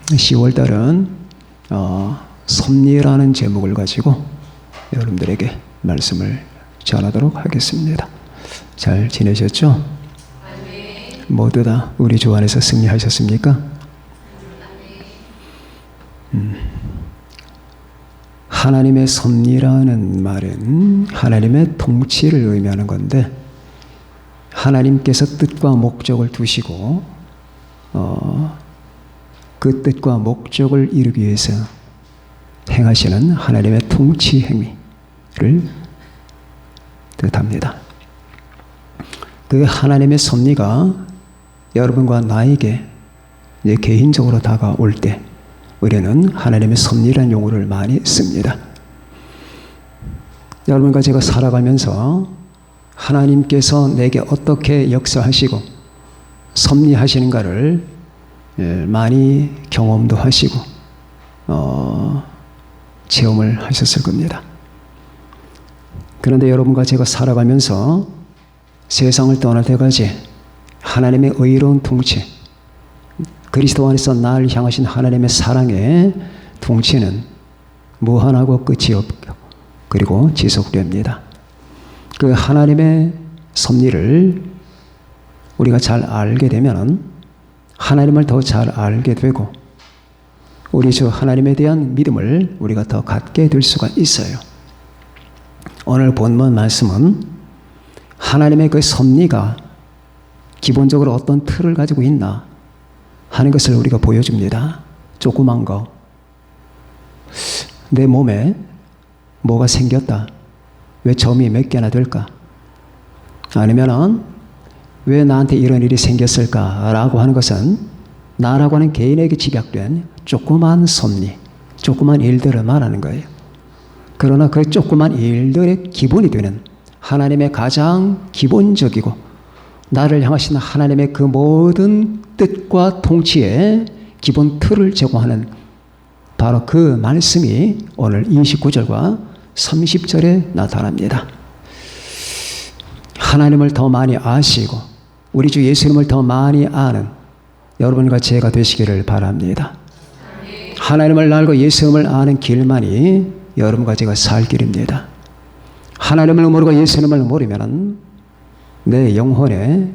10월달은 섭리라는 제목을 가지고 여러분들에게 말씀을 전하도록 하겠습니다. 잘 지내셨죠? 모두 다 우리 주 안에서 승리하셨습니까? 하나님의 섭리라는 말은 하나님의 통치를 의미하는 건데, 하나님께서 뜻과 목적을 두시고 그 뜻과 목적을 이루기 위해서 행하시는 하나님의 통치 행위를 뜻합니다. 그 하나님의 섭리가 여러분과 나에게 이제 개인적으로 다가올 때 우리는 하나님의 섭리라는 용어를 많이 씁니다. 여러분과 제가 살아가면서 하나님께서 내게 어떻게 역사하시고 섭리하시는가를 많이 경험도 하시고 체험을 하셨을 겁니다. 그런데 여러분과 제가 살아가면서 세상을 떠날 때까지 하나님의 의로운 통치, 그리스도 안에서 나를 향하신 하나님의 사랑의 통치는 무한하고 끝이 없고 그리고 지속됩니다. 그 하나님의 섭리를 우리가 잘 알게 되면 하나님을 더 잘 알게 되고 우리 주 하나님에 대한 믿음을 우리가 더 갖게 될 수가 있어요. 오늘 본문 말씀은 하나님의 그 섭리가 기본적으로 어떤 틀을 가지고 있나 하는 것을 우리가 보여줍니다. 조그만 거, 내 몸에 뭐가 생겼다, 왜 점이 몇 개나 될까, 아니면은 왜 나한테 이런 일이 생겼을까라고 하는 것은 나라고 하는 개인에게 집약된 조그만 섭리, 조그만 일들을 말하는 거예요. 그러나 그 조그만 일들의 기본이 되는 하나님의 가장 기본적이고 나를 향하신 하나님의 그 모든 뜻과 통치의 기본 틀을 제공하는 바로 그 말씀이 오늘 29절과 30절에 나타납니다. 하나님을 더 많이 아시고 우리 주 예수님을 더 많이 아는 여러분과 제가 되시기를 바랍니다. 하나님을 알고 예수님을 아는 길만이 여러분과 제가 살 길입니다. 하나님을 모르고 예수님을 모르면 내 영혼에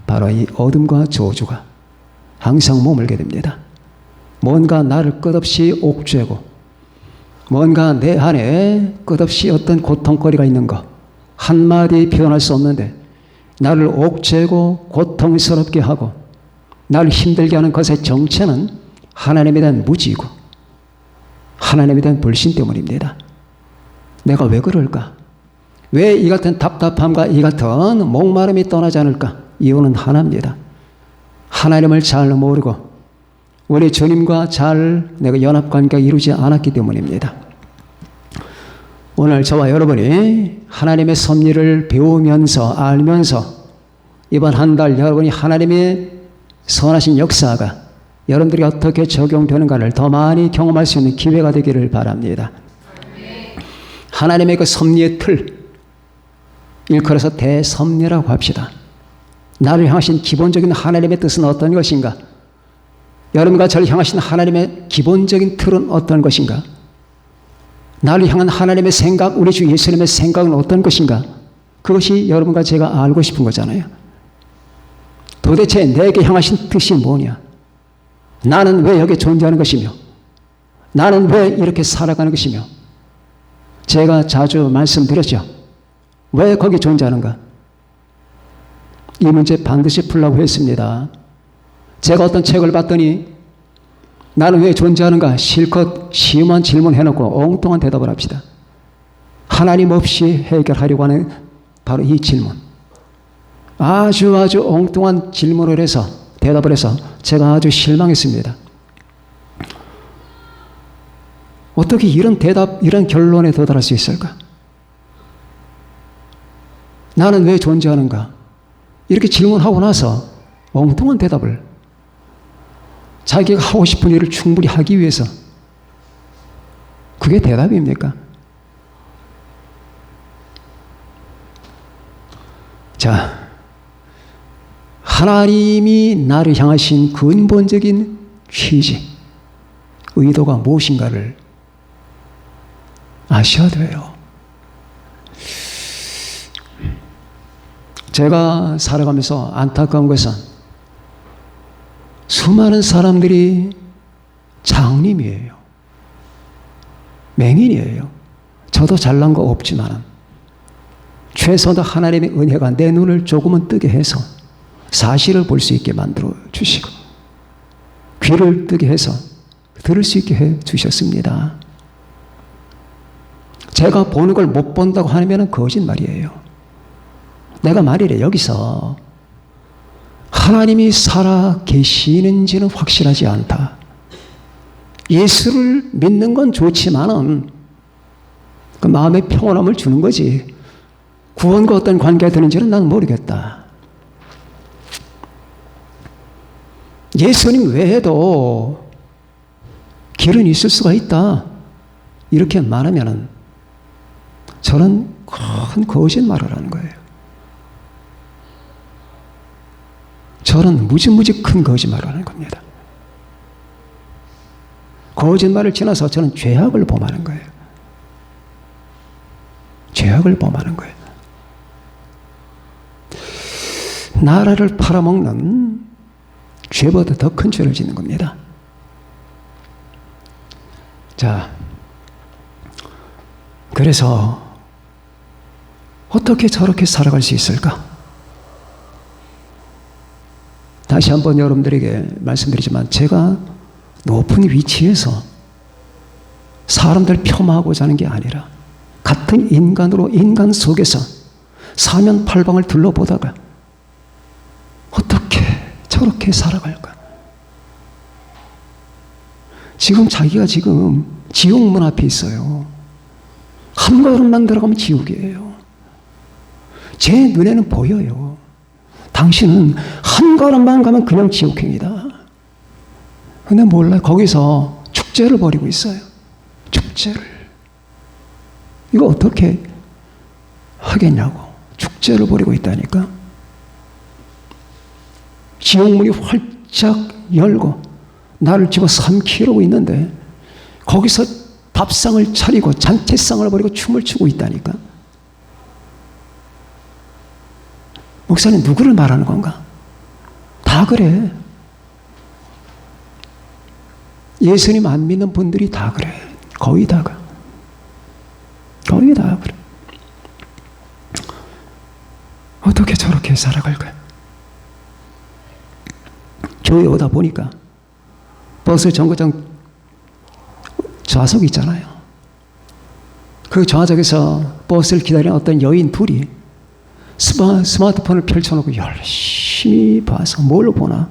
바로 이 어둠과 저주가 항상 머물게 됩니다. 뭔가 나를 끝없이 옥죄고 뭔가 내 안에 끝없이 어떤 고통거리가 있는 것 한마디 표현할 수 없는데 나를 옥죄고 고통스럽게 하고 나를 힘들게 하는 것의 정체는 하나님에 대한 무지이고 하나님에 대한 불신 때문입니다. 내가 왜 그럴까? 왜 이 같은 답답함과 이 같은 목마름이 떠나지 않을까? 이유는 하나입니다. 하나님을 잘 모르고 우리 주님과 잘 내가 연합관계가 이루지 않았기 때문입니다. 오늘 저와 여러분이 하나님의 섭리를 배우면서 알면서 이번 한 달 여러분이 하나님의 선하신 역사가 여러분들이 어떻게 적용되는가를 더 많이 경험할 수 있는 기회가 되기를 바랍니다. 하나님의 그 섭리의 틀, 일컬어서 대섭리라고 합시다. 나를 향하신 기본적인 하나님의 뜻은 어떤 것인가? 여러분과 저를 향하신 하나님의 기본적인 틀은 어떤 것인가? 나를 향한 하나님의 생각, 우리 주 예수님의 생각은 어떤 것인가? 그것이 여러분과 제가 알고 싶은 거잖아요. 도대체 내게 향하신 뜻이 뭐냐? 나는 왜 여기 존재하는 것이며 나는 왜 이렇게 살아가는 것이며 제가 자주 말씀드렸죠. 왜 거기 존재하는가? 이 문제 반드시 풀라고 했습니다. 제가 어떤 책을 봤더니 나는 왜 존재하는가? 실컷 심한 질문 해놓고 엉뚱한 대답을 합시다. 하나님 없이 해결하려고 하는 바로 이 질문. 아주 엉뚱한 질문을 해서 대답을 해서 제가 아주 실망했습니다. 어떻게 이런 대답, 이런 결론에 도달할 수 있을까? 나는 왜 존재하는가? 이렇게 질문하고 나서 엉뚱한 대답을 자기가 하고 싶은 일을 충분히 하기 위해서 그게 대답입니까? 자, 하나님이 나를 향하신 근본적인 취지, 의도가 무엇인가를 아셔야 돼요. 제가 살아가면서 안타까운 것은 수많은 사람들이 장님이에요. 맹인이에요. 저도 잘난 거 없지만 최소한 하나님의 은혜가 내 눈을 조금은 뜨게 해서 사실을 볼 수 있게 만들어 주시고 귀를 뜨게 해서 들을 수 있게 해 주셨습니다. 제가 보는 걸 못 본다고 하면 거짓말이에요. 내가 말이래, 여기서 하나님이 살아 계시는지는 확실하지 않다. 예수를 믿는 건 좋지만은 그 마음의 평온함을 주는 거지 구원과 어떤 관계가 되는지는 난 모르겠다. 예수님 외에도 길은 있을 수가 있다. 이렇게 말하면은 저는 큰 거짓말을 하는 거예요. 저는 무지무지 큰 거짓말을 하는 겁니다. 거짓말을 지나서 저는 죄악을 범하는 거예요. 죄악을 범하는 거예요. 나라를 팔아먹는 죄보다 더 큰 죄를 짓는 겁니다. 자, 그래서 어떻게 저렇게 살아갈 수 있을까? 다시 한번 여러분들에게 말씀드리지만 제가 높은 위치에서 사람들 폄하하고자 하는 게 아니라 같은 인간으로 인간 속에서 사면팔방을 둘러보다가 어떻게 저렇게 살아갈까? 지금 자기가 지금 지옥문 앞에 있어요. 한 걸음만 들어가면 지옥이에요. 제 눈에는 보여요. 당신은 한 걸음만 가면 그냥 지옥행이다. 근데 몰라요. 거기서 축제를 벌이고 있어요. 축제를. 이거 어떻게 하겠냐고. 축제를 벌이고 있다니까. 지옥문이 활짝 열고 나를 집어 삼키려고 있는데 거기서 밥상을 차리고 잔치상을 벌이고 춤을 추고 있다니까. 목사님 누구를 말하는 건가? 다 그래. 예수님 안 믿는 분들이 다 그래. 거의 다가. 거의 다 그래. 어떻게 저렇게 살아갈까요? 교회 오다 보니까 버스 정거장 좌석 있잖아요. 그 좌석에서 버스를 기다리는 어떤 여인 둘이 스마트폰을 펼쳐놓고 열심히 봐서 뭘 보나?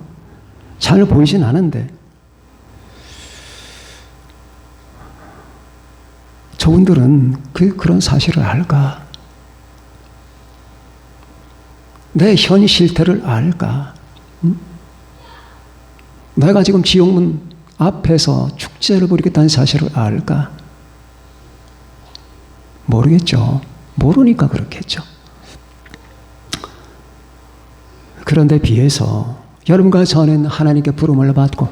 잘 보이진 않은데 저분들은 그런 사실을 알까? 내 현 실태를 알까? 응? 내가 지금 지옥문 앞에서 축제를 벌이겠다는 사실을 알까? 모르겠죠. 모르니까 그렇겠죠. 그런데 비해서 여러분과 저는 하나님께 부름을 받고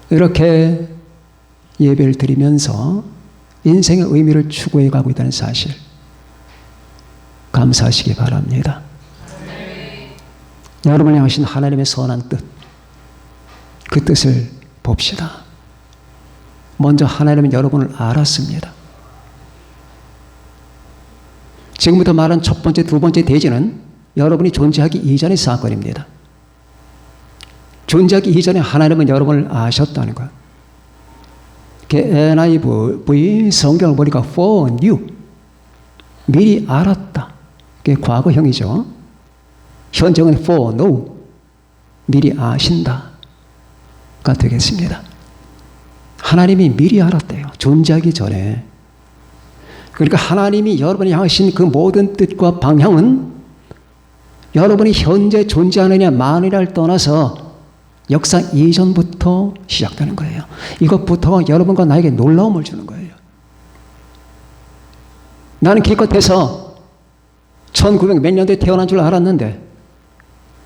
이렇게 예배를 드리면서 인생의 의미를 추구해 가고 있다는 사실 감사하시기 바랍니다. 여러분을 향하신 하나님의 선한 뜻, 그 뜻을 봅시다. 먼저 하나님은 여러분을 알았습니다. 지금부터 말한 첫 번째, 두 번째 대지는 여러분이 존재하기 이전의 사건입니다. 존재하기 이전에 하나님은 여러분을 아셨다는 거예요. NIV 성경을 보니까 foreknew, 미리 알았다. 그게 과거형이죠. 현정은 foreknow, 미리 아신다가 되겠습니다. 하나님이 미리 알았대요. 존재하기 전에. 그러니까 하나님이 여러분이 향하신 그 모든 뜻과 방향은 여러분이 현재 존재하느냐 마느냐를 떠나서 역사 이전부터 시작되는 거예요. 이것부터가 여러분과 나에게 놀라움을 주는 거예요. 나는 기껏해서 1900 몇 년도에 태어난 줄 알았는데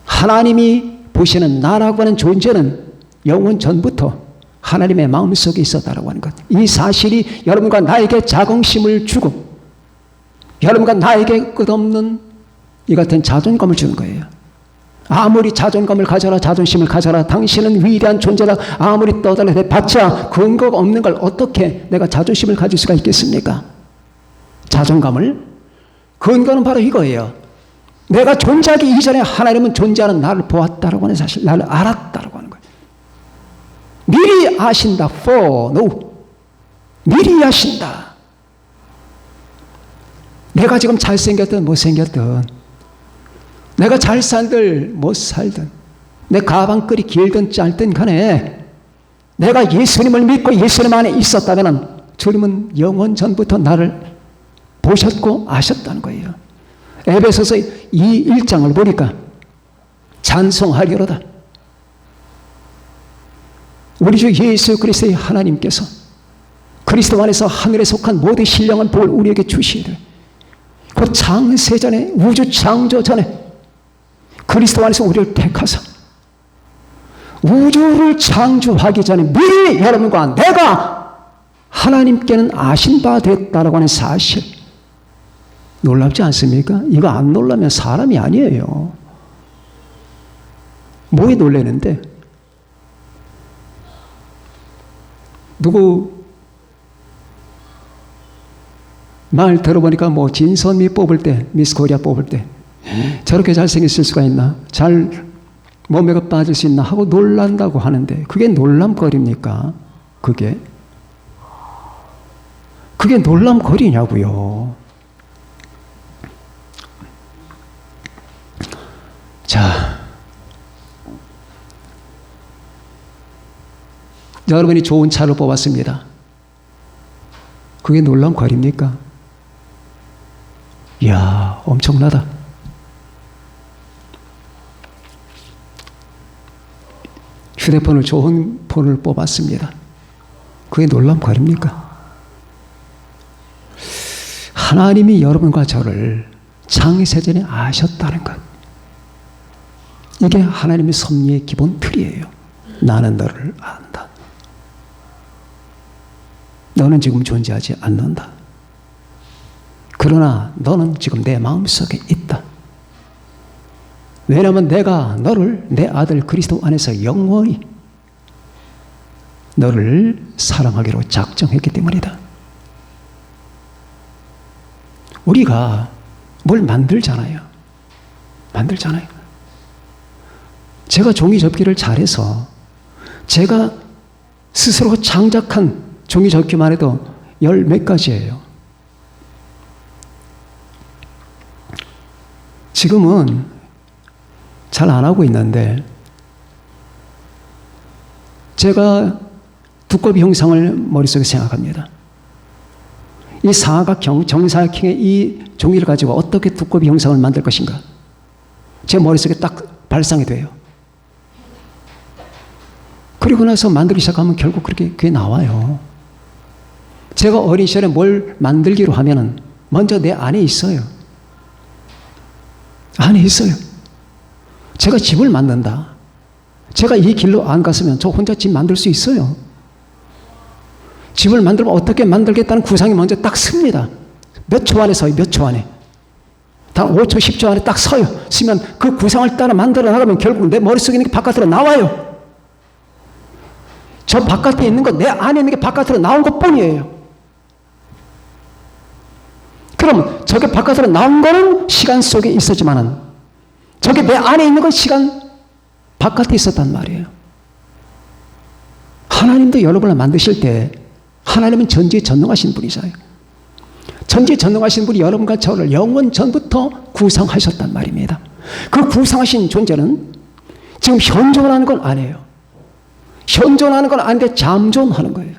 하나님이 보시는 나라고 하는 존재는 영원 전부터 하나님의 마음속에 있었다라고 하는 것. 이 사실이 여러분과 나에게 자긍심을 주고 여러분과 나에게 끝없는 이 같은 자존감을 주는 거예요. 아무리 자존감을 가져라, 자존심을 가져라, 당신은 위대한 존재다, 아무리 떠들어대 봤자 근거가 없는 걸 어떻게 내가 자존심을 가질 수가 있겠습니까? 자존감을? 근거는 바로 이거예요. 내가 존재하기 이전에 하나님은 존재하는 나를 보았다라고 하는 사실, 나를 알았다라고 하는 거예요. 미리 아신다. foreknow. 미리 아신다. 내가 지금 잘생겼든 못생겼든, 내가 잘 살든 못 살든, 내 가방끈이 길든 짧든 간에 내가 예수님을 믿고 예수님 안에 있었다면 주님은 영원 전부터 나를 보셨고 아셨다는 거예요. 에베소서 1장을 보니까 찬송하리로다. 우리 주 예수 그리스도의 하나님께서 그리스도 안에서 하늘에 속한 모든 신령한 복을 우리에게 주시되 그 창세 전에, 우주 창조 전에 그리스도 안에서 우리를 택하사 우주를 창조하기 전에 미리 여러분과 내가 하나님께는 아신 바 됐다라고 하는 사실, 놀랍지 않습니까? 이거 안 놀라면 사람이 아니에요. 뭐에 놀라는데? 누구 말 들어보니까 뭐 진선미 뽑을 때, 미스 코리아 뽑을 때 저렇게 잘생겼을 수가 있나? 잘 몸매가 빠질 수 있나? 하고 놀란다고 하는데 그게 놀람거리입니까? 그게 놀람거리냐고요. 자, 여러분이 좋은 차를 뽑았습니다. 그게 놀람거리입니까? 이야, 엄청나다. 휴대폰을 좋은 폰을 뽑았습니다. 그게 놀람거리입니까? 하나님이 여러분과 저를 창세전에 아셨다는 것. 이게 하나님의 섭리의 기본 틀이에요. 나는 너를 안다. 너는 지금 존재하지 않는다. 그러나 너는 지금 내 마음속에 있다. 왜냐하면 내가 너를 내 아들 그리스도 안에서 영원히 너를 사랑하기로 작정했기 때문이다. 우리가 뭘 만들잖아요. 제가 종이 접기를 잘해서 제가 스스로 창작한 종이 접기만 해도 10몇 가지예요. 지금은 잘 안 하고 있는데 제가 두꺼비 형상을 머릿속에 생각합니다. 이 사각형, 정사각형의 이 종이를 가지고 어떻게 두꺼비 형상을 만들 것인가? 제 머릿속에 딱 발상이 돼요. 그리고 나서 만들기 시작하면 결국 그게 나와요. 제가 어린 시절에 뭘 만들기로 하면은 먼저 내 안에 있어요. 제가 집을 만든다. 제가 이 길로 안 갔으면 저 혼자 집 만들 수 있어요. 집을 만들면 어떻게 만들겠다는 구상이 먼저 딱 씁니다. 몇 초 안에 서요, 몇 초 안에. 단 5초, 10초 안에 딱 서요. 쓰면 그 구상을 따라 만들어 나가면 결국 내 머릿속에 있는 게 바깥으로 나와요. 저 바깥에 있는 거, 내 안에 있는 게 바깥으로 나온 것 뿐이에요. 그럼 저게 바깥으로 나온 거는 시간 속에 있었지만은 저게 내 안에 있는 건 시간 바깥에 있었단 말이에요. 하나님도 여러분을 만드실 때 하나님은 전지전능하신 분이잖아요. 전지전능하신 분이 여러분과 저를 영원 전부터 구성하셨단 말입니다. 그 구성하신 존재는 지금 현존하는 건 아니에요. 현존하는 건 아닌데 잠존하는 거예요.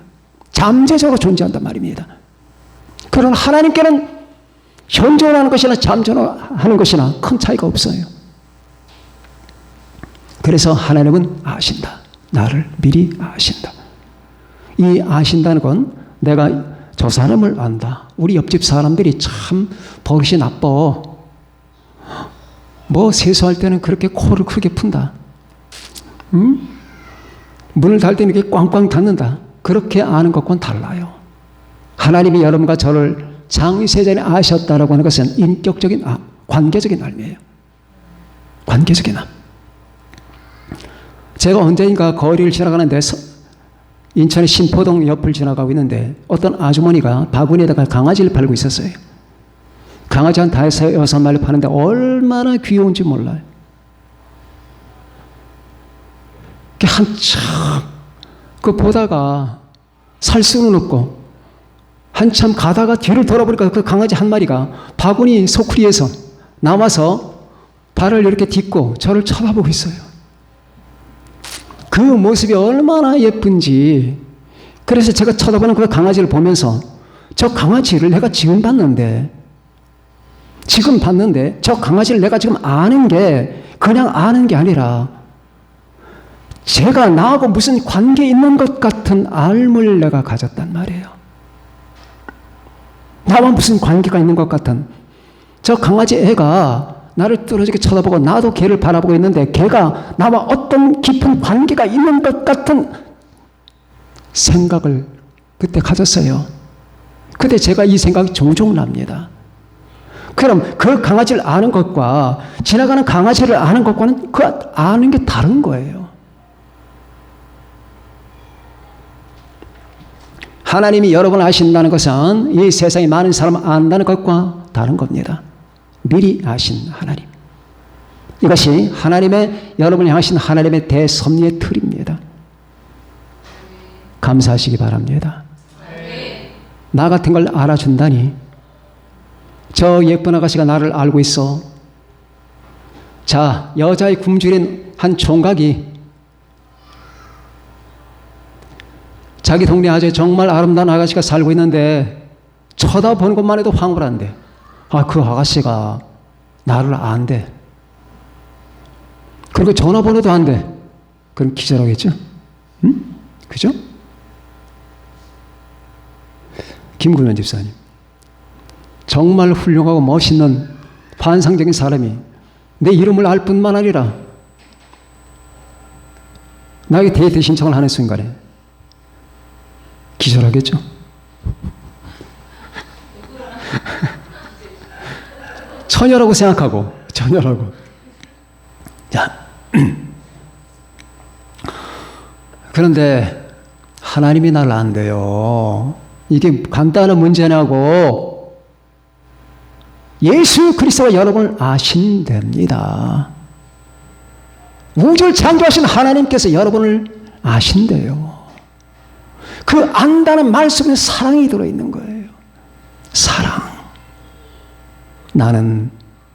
잠재적으로 존재한단 말입니다. 그러나 하나님께는 현존하는 것이나 잠존하는 것이나 큰 차이가 없어요. 그래서 하나님은 아신다. 나를 미리 아신다. 이 아신다는 건 내가 저 사람을 안다. 우리 옆집 사람들이 참 버릇이 나빠. 뭐 세수할 때는 그렇게 코를 크게 푼다. 문을 닫을 때 이렇게 꽝꽝 닫는다. 그렇게 아는 것과는 달라요. 하나님이 여러분과 저를 장세전에 아셨다라고 하는 것은 인격적인 관계적인 알미예요. 관계적인 알. 제가 언젠가 거리를 지나가는데 인천의 신포동 옆을 지나가고 있는데 어떤 아주머니가 바구니에다가 강아지를 팔고 있었어요. 강아지 한 5-6마리 파는데 얼마나 귀여운지 몰라요. 한참 그 보다가 살 수는 없고 한참 가다가 뒤를 돌아보니까 그 강아지 한 마리가 바구니 소쿠리에서 나와서 발을 이렇게 딛고 저를 쳐다보고 있어요. 그 모습이 얼마나 예쁜지. 그래서 제가 쳐다보는 그 강아지를 보면서 저 강아지를 내가 지금 봤는데 저 강아지를 내가 지금 아는 게 그냥 아는 게 아니라 제가 나하고 무슨 관계 있는 것 같은 알을 내가 가졌단 말이에요. 나와 무슨 관계가 있는 것 같은. 저 강아지 애가 나를 뚫어지게 쳐다보고 나도 걔를 바라보고 있는데 걔가 나와 어떤 깊은 관계가 있는 것 같은 생각을 그때 가졌어요. 그때 제가 이 생각이 종종 납니다. 그럼 그 강아지를 아는 것과 지나가는 강아지를 아는 것과는 그 아는 게 다른 거예요. 하나님이 여러분을 아신다는 것은 이 세상에 많은 사람을 안다는 것과 다른 겁니다. 미리 아신 하나님. 이것이 하나님의 여러분을 향하신 하나님의 대섭리의 틀입니다. 감사하시기 바랍니다. 나 같은 걸 알아준다니. 저 예쁜 아가씨가 나를 알고 있어. 자, 여자의 굶주린 한 총각이 자기 동네 아주 정말 아름다운 아가씨가 살고 있는데 쳐다보는 것만 해도 황홀한데 그 아가씨가 나를 안대. 그리고 전화번호도 안 돼. 그럼 기절하겠죠? 응? 그죠? 김근원 집사님. 정말 훌륭하고 멋있는 환상적인 사람이 내 이름을 알 뿐만 아니라 나에게 데이트 신청을 하는 순간에 기절하겠죠? 처녀라고 생각하고, 처녀라고. 자, 그런데 하나님이 나를 안 돼요. 이게 간단한 문제냐고. 예수 그리스도가 여러분을 아신답니다. 우주를 창조하신 하나님께서 여러분을 아신대요. 그 안다는 말 속에 사랑이 들어있는 거예요. 사랑. 나는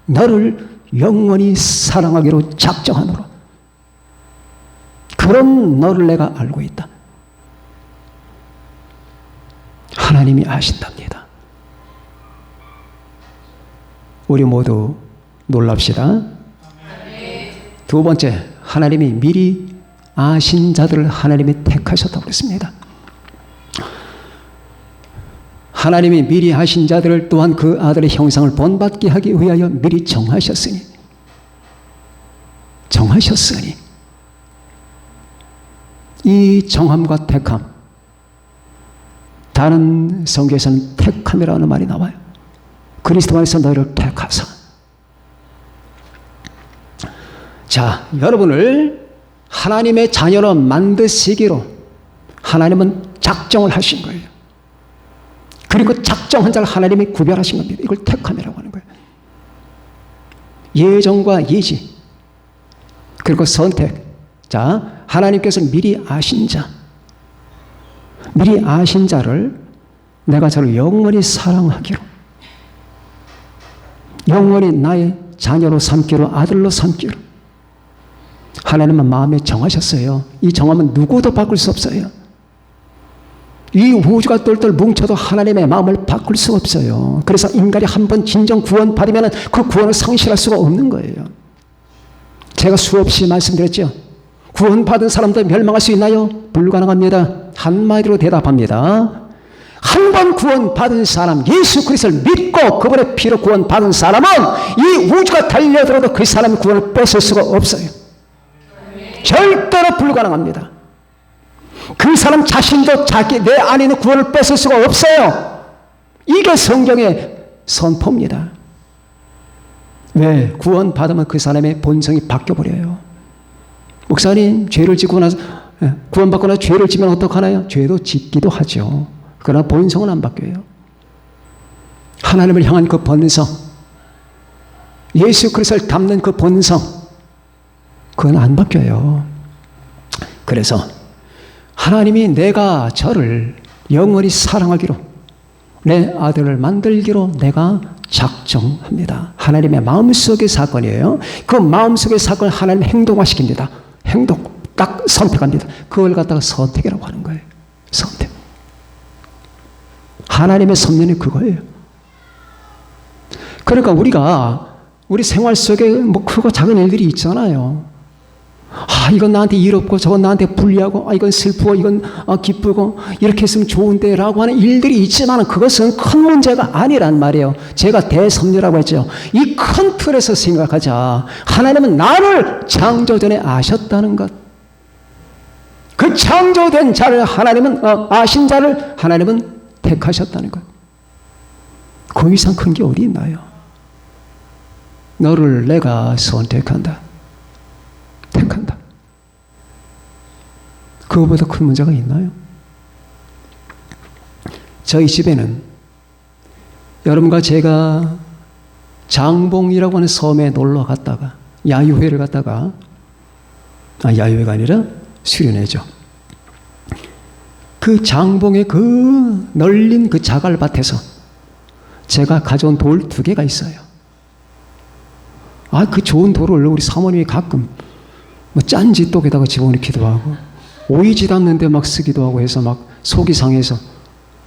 너를 영원히 사랑하기로 작정하노라. 그런 너를 내가 알고 있다. 하나님이 아신답니다. 우리 모두 놀랍시다. 두 번째, 하나님이 미리 아신 자들을 하나님이 택하셨다고 그랬습니다. 하나님이 미리 하신 자들을 또한 그 아들의 형상을 본받게 하기 위하여 미리 정하셨으니 이 정함과 택함, 다른 성경에서는 택함이라는 말이 나와요. 그리스도 안에서 너희를 택하사. 자, 여러분을 하나님의 자녀로 만드시기로 하나님은 작정을 하신 거예요. 그리고 작정한 자를 하나님이 구별하신 겁니다. 이걸 택함이라고 하는 거예요. 예정과 예지, 그리고 선택. 자, 하나님께서 미리 아신 자, 미리 아신 자를 내가 저를 영원히 사랑하기로, 영원히 나의 자녀로 삼기로, 아들로 삼기로 하나님은 마음에 정하셨어요. 이 정함은 누구도 바꿀 수 없어요. 이 우주가 똘똘 뭉쳐도 하나님의 마음을 바꿀 수 없어요. 그래서 인간이 한번 진정 구원 받으면 그 구원을 상실할 수가 없는 거예요. 제가 수없이 말씀드렸죠. 구원 받은 사람들 멸망할 수 있나요? 불가능합니다. 한마디로 대답합니다. 한 번 구원 받은 사람, 예수 그리스도를 믿고 그분의 피로 구원 받은 사람은 이 우주가 달려들어도 그 사람의 구원을 뺏을 수가 없어요. 절대로 불가능합니다. 그 사람 자신도 내 안에 있는 구원을 뺏을 수가 없어요. 이게 성경의 선포입니다. 왜? 구원 받으면 그 사람의 본성이 바뀌어버려요. 목사님, 죄를 짓고 나서, 구원받고 나서 죄를 지면 어떡하나요? 죄도 짓기도 하죠. 그러나 본성은 안 바뀌어요. 하나님을 향한 그 본성, 예수 그리스도를 닮는 그 본성, 그건 안 바뀌어요. 그래서 하나님이 내가 저를 영원히 사랑하기로, 내 아들을 만들기로 내가 작정합니다. 하나님의 마음속의 사건이에요. 그 마음속의 사건을 하나님 행동화시킵니다. 행동, 딱 선택합니다. 그걸 갖다가 선택이라고 하는 거예요. 선택. 하나님의 섭리는 그거예요. 그러니까 우리 생활 속에 뭐 크고 작은 일들이 있잖아요. 이건 나한테 일 없고 저건 나한테 불리하고 이건 슬프고 이건 기쁘고 이렇게 했으면 좋은데 라고 하는 일들이 있지만 그것은 큰 문제가 아니란 말이에요. 제가 대섭리라고 했죠. 이 큰 틀에서 생각하자. 하나님은 나를 창조 전에 아셨다는 것. 그 창조된 자를 하나님은 아신 자를 하나님은 택하셨다는 것. 그 이상 큰 게 어디 있나요? 너를 내가 선택한다. 택한다. 그거보다 큰 문제가 있나요? 저희 집에는 여러분과 제가 장봉이라고 하는 섬에 놀러 갔다가 야유회를 갔다가 야유회가 아니라 수련회죠. 그 장봉의 그 널린 그 자갈밭에서 제가 가져온 돌 2개가 있어요. 그 좋은 돌을 우리 사모님이 가끔 뭐 짠지 똑에다가 집어넣기도 하고 오이지 담는데 막 쓰기도 하고 해서 막 속이 상해서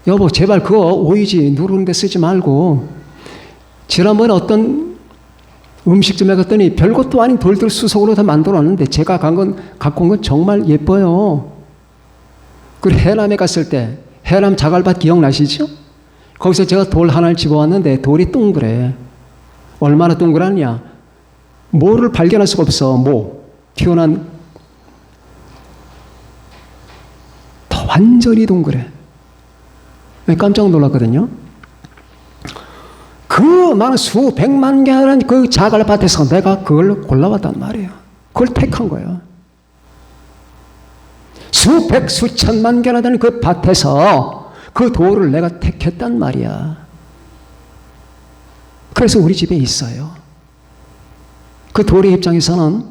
여보 제발 그거 오이지 누르는데 쓰지 말고 지난번에 어떤 음식점에 갔더니 별것도 아닌 돌들 수석으로 다 만들어놨는데 제가 갖고 온 건 정말 예뻐요. 그리고 해남에 갔을 때 해남 자갈밭 기억나시죠? 거기서 제가 돌 하나를 집어왔는데 돌이 동그래. 얼마나 동그라냐? 모를 발견할 수가 없어. 튀어나온 완전히 동그래. 깜짝 놀랐거든요. 그 많은 수백만 개라는 그 자갈밭에서 내가 그걸 골라왔단 말이에요. 그걸 택한 거예요. 수백 수천만 개나 되는 그 밭에서 그 돌을 내가 택했단 말이야. 그래서 우리 집에 있어요. 그 돌의 입장에서는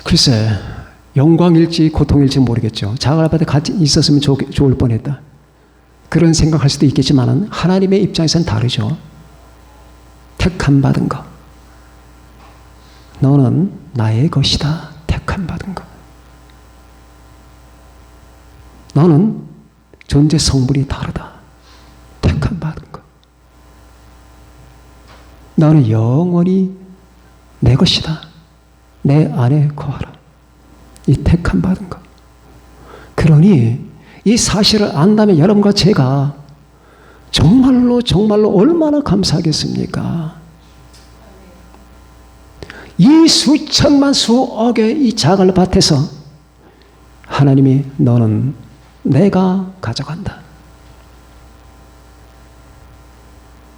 글쎄 영광일지 고통일지 모르겠죠. 자갈밭에 같이 있었으면 좋을 뻔했다. 그런 생각할 수도 있겠지만 하나님의 입장에서는 다르죠. 택함 받은 것. 너는 나의 것이다. 택함 받은 것. 너는 존재 성분이 다르다. 택함 받은 것. 너는 영원히 내 것이다. 내 안에 거하라. 이 택함 받은 것. 그러니 이 사실을 안다면 여러분과 제가 정말로 얼마나 감사하겠습니까? 이 수천만 수억의 이 자갈밭에서 하나님이 너는 내가 가져간다.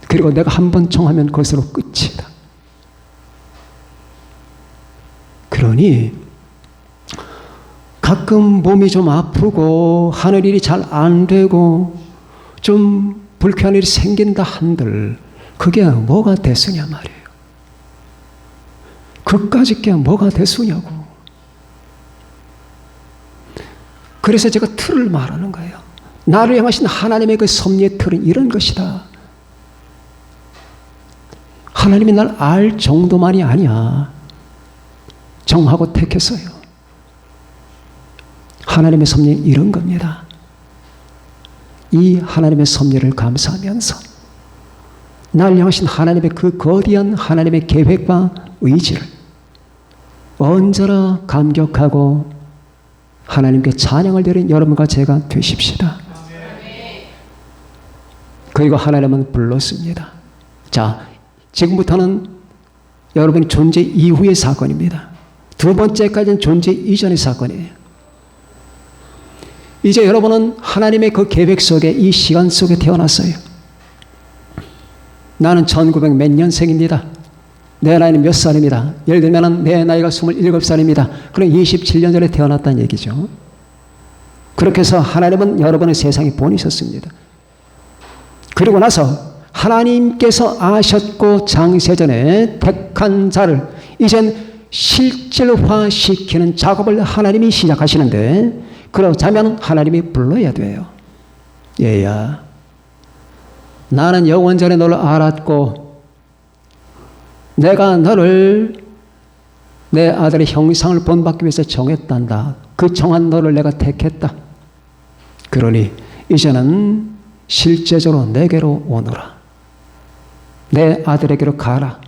그리고 내가 한번 정하면 그것으로 끝이다. 그러니 가끔 몸이 좀 아프고 하는 일이 잘 안 되고 좀 불쾌한 일이 생긴다 한들 그게 뭐가 됐으냐 말이에요. 그까짓 게 뭐가 됐으냐고. 그래서 제가 틀을 말하는 거예요. 나를 향하신 하나님의 그 섭리의 틀은 이런 것이다. 하나님이 날 알 정도만이 아니야. 정하고 택했어요. 하나님의 섭리는 이런 겁니다. 이 하나님의 섭리를 감사하면서 날 향하신 하나님의 그 거대한 하나님의 계획과 의지를 언제나 감격하고 하나님께 찬양을 드리는 여러분과 제가 되십시다. 그리고 하나님은 불렀습니다. 자, 지금부터는 여러분이 존재 이후의 사건입니다. 두 번째까지는 존재 이전의 사건이에요. 이제 여러분은 하나님의 그 계획 속에 이 시간 속에 태어났어요. 나는 1900 몇 년생입니다. 내 나이는 몇 살입니다. 예를 들면 내 나이가 27살입니다. 그럼 27년 전에 태어났다는 얘기죠. 그렇게 해서 하나님은 여러분의 세상에 보내셨습니다. 그리고 나서 하나님께서 아셨고 장세전에 택한 자를 이젠 실질화시키는 작업을 하나님이 시작하시는데, 그러자면 하나님이 불러야 돼요. 얘야, 나는 영원전에 너를 알았고 내가 너를 내 아들의 형상을 본받기 위해서 정했단다. 그 정한 너를 내가 택했다. 그러니 이제는 실제적으로 내게로 오너라. 내 아들에게로 가라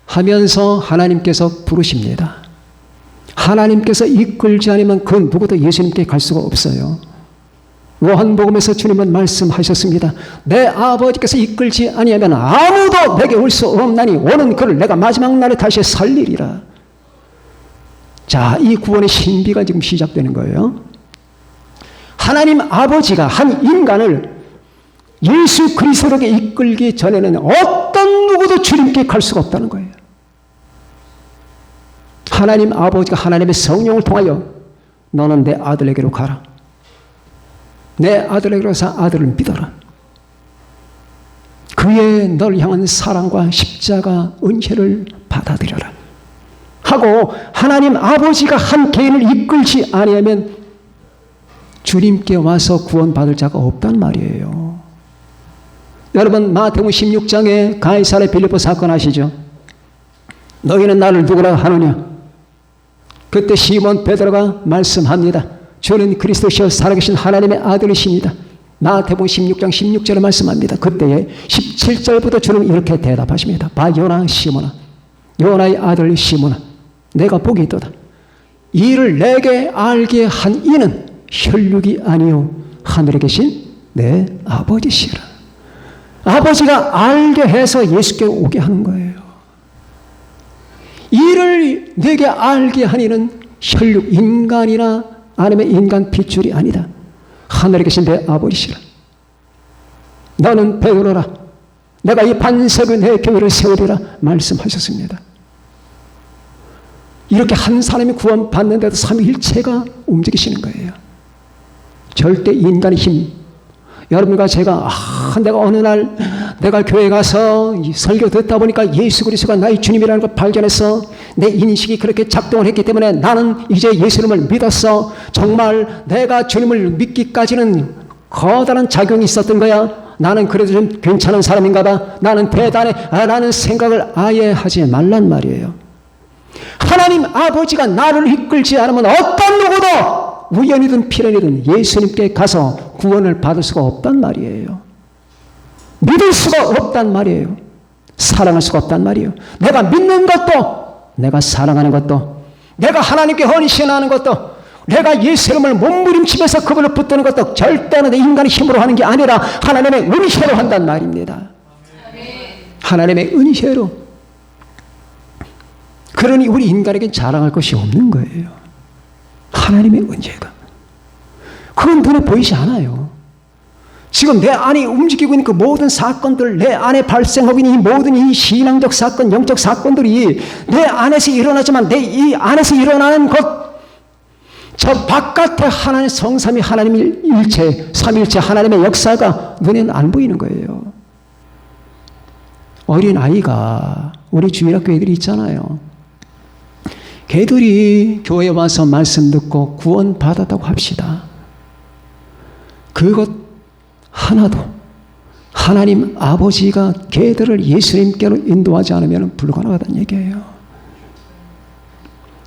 하면서 하나님께서 부르십니다. 하나님께서 이끌지 않으면 그 누구도 예수님께 갈 수가 없어요. 요한복음에서 주님은 말씀하셨습니다. 내 아버지께서 이끌지 아니하면 아무도 내게 올 수 없나니 오는 그를 내가 마지막 날에 다시 살리리라. 자, 이 구원의 신비가 지금 시작되는 거예요. 하나님 아버지가 한 인간을 예수 그리스도에게 이끌기 전에는 어떤 누구도 주님께 갈 수가 없다는 거예요. 하나님 아버지가 하나님의 성령을 통하여 너는 내 아들에게로 가라. 내 아들에게로 가서 아들을 믿어라. 그의 널 향한 사랑과 십자가 은혜를 받아들여라 하고, 하나님 아버지가 한 개인을 이끌지 아니하면 주님께 와서 구원받을 자가 없단 말이에요. 여러분, 마태복음 16장에 가이사랴 빌립보 사건 아시죠? 너희는 나를 누구라 하느냐? 그때 시몬 베드로가 말씀합니다. 주는 그리스도시여 살아계신 하나님의 아들이십니다. 마태복음 16장 16절에 말씀합니다. 그때에 17절부터 주는 이렇게 대답하십니다. 바 요나 시몬아, 요나의 아들 시몬아, 내가 복이 있도다. 이를 내게 알게 한 이는 혈육이 아니요 하늘에 계신 내 아버지시라. 아버지가 알게 해서 예수께 오게 하는 거예요. 이를 내게 알게 한 이는 혈육, 인간이나 아니면 인간 핏줄이 아니다. 하늘에 계신 내 아버지시라. 너는 베드로라. 내가 이 반석을 내 교회를 세우리라 말씀하셨습니다. 이렇게 한 사람이 구원받는데도 삼위일체가 움직이시는 거예요. 절대 인간의 힘. 여러분과 제가 내가 어느 날 내가 교회 가서 설교 듣다 보니까 예수 그리스도가 나의 주님이라는 걸 발견해서 내 인식이 그렇게 작동을 했기 때문에 나는 이제 예수님을 믿었어. 정말 내가 주님을 믿기까지는 커다란 작용이 있었던 거야. 나는 그래도 좀 괜찮은 사람인가 봐. 나는 대단해. 라는 생각을 아예 하지 말란 말이에요. 하나님 아버지가 나를 이끌지 않으면 어떤 누구도 우연이든 필연이든 예수님께 가서 구원을 받을 수가 없단 말이에요. 믿을 수가 없단 말이에요. 사랑할 수가 없단 말이에요. 내가 믿는 것도, 내가 사랑하는 것도, 내가 하나님께 헌신하는 것도, 내가 예수님을 몸부림치면서 그분을 붙드는 것도 절대로 내 인간의 힘으로 하는 게 아니라 하나님의 은혜로 한단 말입니다. 하나님의 은혜로. 그러니 우리 인간에겐 자랑할 것이 없는 거예요. 하나님의 은혜가. 그건 눈에 보이지 않아요. 지금 내 안에 움직이고 있는 그 모든 사건들, 내 안에 발생하고 있는 이 모든 이 신앙적 사건, 영적 사건들이 내 안에서 일어나지만 내 이 안에서 일어나는 것, 저 바깥에 하나님 성삼위 하나님 일체, 삼일체 하나님의 역사가 눈에는 안 보이는 거예요. 어린 아이가 우리 주일학교애들이 있잖아요. 걔들이 교회에 와서 말씀 듣고 구원 받았다고 합시다. 그것 하나도 하나님 아버지가 걔들을 예수님께로 인도하지 않으면 불가능하다는 얘기예요.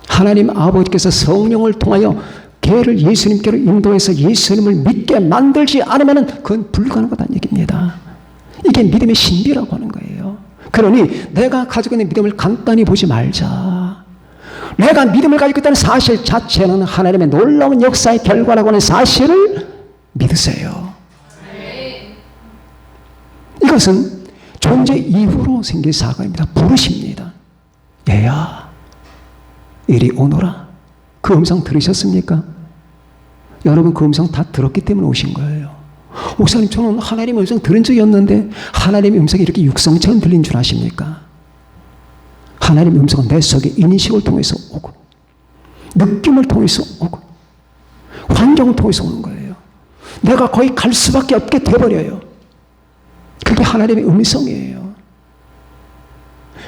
하나님 아버지께서 성령을 통하여 걔를 예수님께로 인도해서 예수님을 믿게 만들지 않으면 그건 불가능하다는 얘기입니다. 이게 믿음의 신비라고 하는 거예요. 그러니 내가 가지고 있는 믿음을 간단히 보지 말자. 내가 믿음을 가지고 있다는 사실 자체는 하나님의 놀라운 역사의 결과라고 하는 사실을 믿으세요. 이것은 존재 이후로 생긴 사건입니다. 부르십니다. 얘야, 이리 오너라. 그 음성 들으셨습니까? 여러분 그 음성 다 들었기 때문에 오신 거예요. 목사님, 저는 하나님의 음성 들은 적이 없는데 하나님의 음성이 이렇게 육성처럼 들린 줄 아십니까? 하나님의 음성은 내 속에 인식을 통해서 오고, 느낌을 통해서 오고, 환경을 통해서 오는 거예요. 내가 거의 갈 수밖에 없게 돼버려요. 그게 하나님의 음성이에요.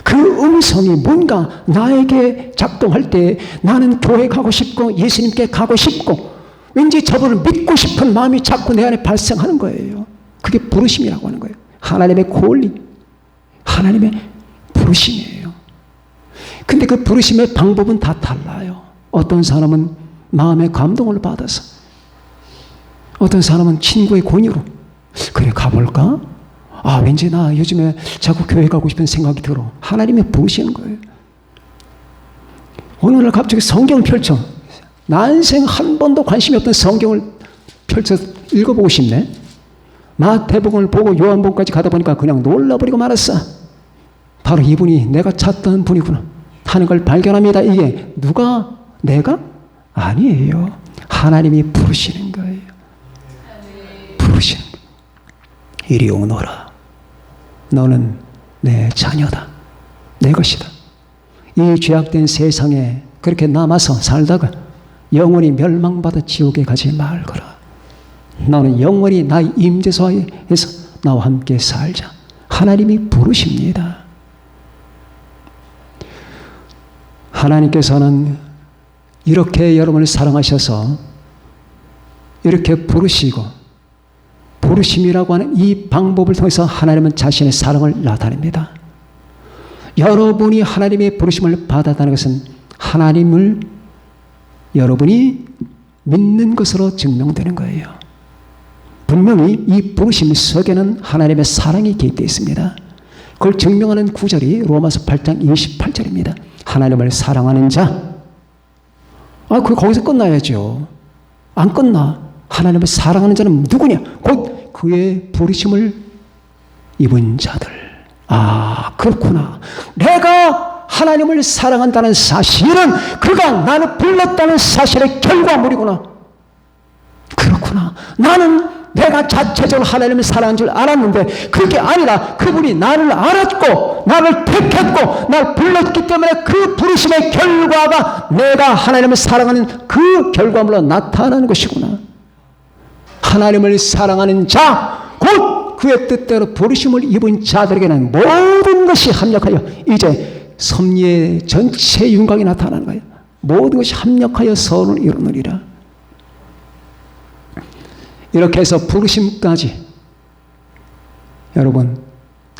그 음성이 뭔가 나에게 작동할 때 나는 교회 가고 싶고 예수님께 가고 싶고 왠지 저분을 믿고 싶은 마음이 자꾸 내 안에 발생하는 거예요. 그게 부르심이라고 하는 거예요. 하나님의 콜링, 하나님의 부르심이에요. 근데 그 부르심의 방법은 다 달라요. 어떤 사람은 마음의 감동을 받아서, 어떤 사람은 친구의 권유로, 그래 가볼까? 아, 왠지 나 요즘에 자꾸 교회 가고 싶은 생각이 들어. 하나님이 부르시는 거예요. 어느 날 갑자기 성경을 펼쳐, 난생 한 번도 관심이 없던 성경을 펼쳐 읽어보고 싶네. 마태복음을 보고 요한복음까지 가다 보니까 그냥 놀라버리고 말았어. 바로 이분이 내가 찾던 분이구나 하는 걸 발견합니다. 이게 누가? 내가? 아니에요. 하나님이 부르시는 거예요. 부르시는 거예요. 이리 오너라. 너는 내 자녀다. 내 것이다. 이 죄악된 세상에 그렇게 남아서 살다가 영원히 멸망받아 지옥에 가지 말거라. 너는 영원히 나의 임재소에서 나와 함께 살자. 하나님이 부르십니다. 하나님께서는 이렇게 여러분을 사랑하셔서 이렇게 부르시고, 부르심이라고 하는 이 방법을 통해서 하나님은 자신의 사랑을 나타냅니다. 여러분이 하나님의 부르심을 받았다는 것은 하나님을 여러분이 믿는 것으로 증명되는 거예요. 분명히 이 부르심 속에는 하나님의 사랑이 개입되어 있습니다. 그걸 증명하는 구절이 로마서 8장 28절입니다. 하나님을 사랑하는 자. 그 거기서 끝나야죠. 안 끝나. 하나님을 사랑하는 자는 누구냐? 곧 그의 부르심을 입은 자들. 아, 그렇구나. 내가 하나님을 사랑한다는 사실은 그가 나를 불렀다는 사실의 결과물이구나. 그렇구나. 나는 내가 자체적으로 하나님을 사랑한 줄 알았는데 그게 아니라 그분이 나를 알았고 나를 택했고 나를 불렀기 때문에 그 부르심의 결과가 내가 하나님을 사랑하는 그 결과물로 나타나는 것이구나. 하나님을 사랑하는 자, 곧 그의 뜻대로 부르심을 입은 자들에게는 모든 것이 합력하여 이제 섭리의 전체 윤곽이 나타나는 거예요. 모든 것이 합력하여 선을 이루느니라. 이렇게 해서 부르심까지, 여러분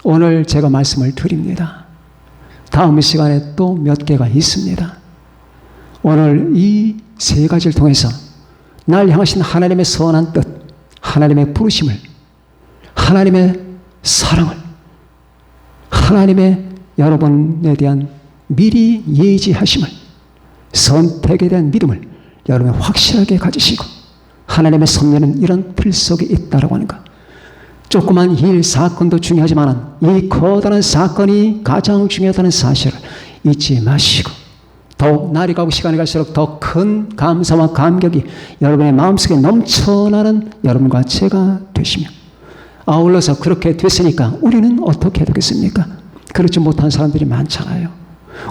오늘 제가 말씀을 드립니다. 다음 시간에 또 몇 개가 있습니다. 오늘 이 세 가지를 통해서 날 향하신 하나님의 선한 뜻, 하나님의 부르심을, 하나님의 사랑을, 하나님의 여러분에 대한 미리 예지하심을, 선택에 대한 믿음을 여러분 확실하게 가지시고 하나님의 섭리는 이런 틀 속에 있다라고 하는 것. 조그만 일, 사건도 중요하지만 이 커다란 사건이 가장 중요하다는 사실을 잊지 마시고 더욱 날이 가고 시간이 갈수록 더 큰 감사와 감격이 여러분의 마음속에 넘쳐나는 여러분과 제가 되시며, 아울러서 그렇게 됐으니까 우리는 어떻게 해야 되겠습니까? 그렇지 못한 사람들이 많잖아요.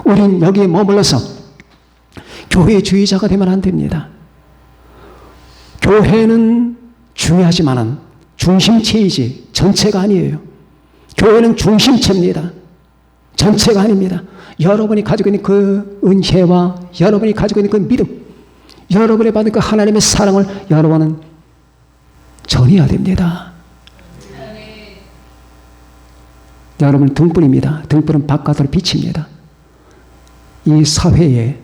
우린 여기에 머물러서 교회주의자가 되면 안 됩니다. 교회는 중요하지만은 중심체이지 전체가 아니에요. 교회는 중심체입니다. 전체가 아닙니다. 여러분이 가지고 있는 그 은혜와 여러분이 가지고 있는 그 믿음, 여러분이 받은 그 하나님의 사랑을 여러분은 전해야 됩니다. 여러분 등불입니다. 등불은 바깥으로 비칩니다. 이 사회에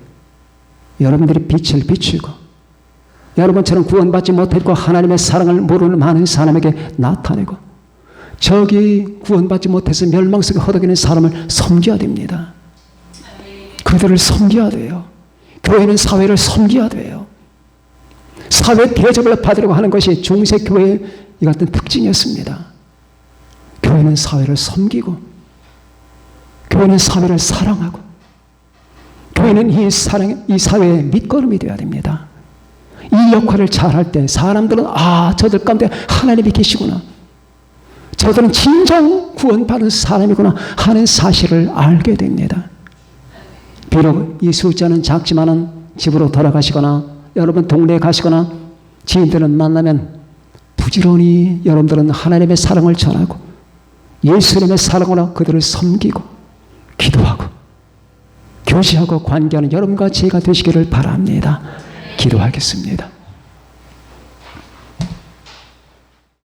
여러분들이 빛을 비추고 여러분처럼 구원받지 못했고 하나님의 사랑을 모르는 많은 사람에게 나타내고 저기 구원받지 못해서 멸망 속에 허덕이는 사람을 섬겨야 됩니다. 그들을 섬겨야 돼요. 교회는 사회를 섬겨야 돼요. 사회 대접을 받으려고 하는 것이 중세교회의 이 같은 특징이었습니다. 교회는 사회를 섬기고 교회는 사회를 사랑하고 교회는 이 사회의 밑거름이 되어야 됩니다. 이 역할을 잘할 때 사람들은 저들 가운데 하나님이 계시구나. 저들은 진정 구원받은 사람이구나 하는 사실을 알게 됩니다. 비록 이 숫자는 작지만은 집으로 돌아가시거나 여러분 동네에 가시거나 지인들을 만나면 부지런히 여러분들은 하나님의 사랑을 전하고 예수님의 사랑으로 그들을 섬기고 기도하고 교제하고 관계하는 여러분과 제가 되시기를 바랍니다. 기도하겠습니다.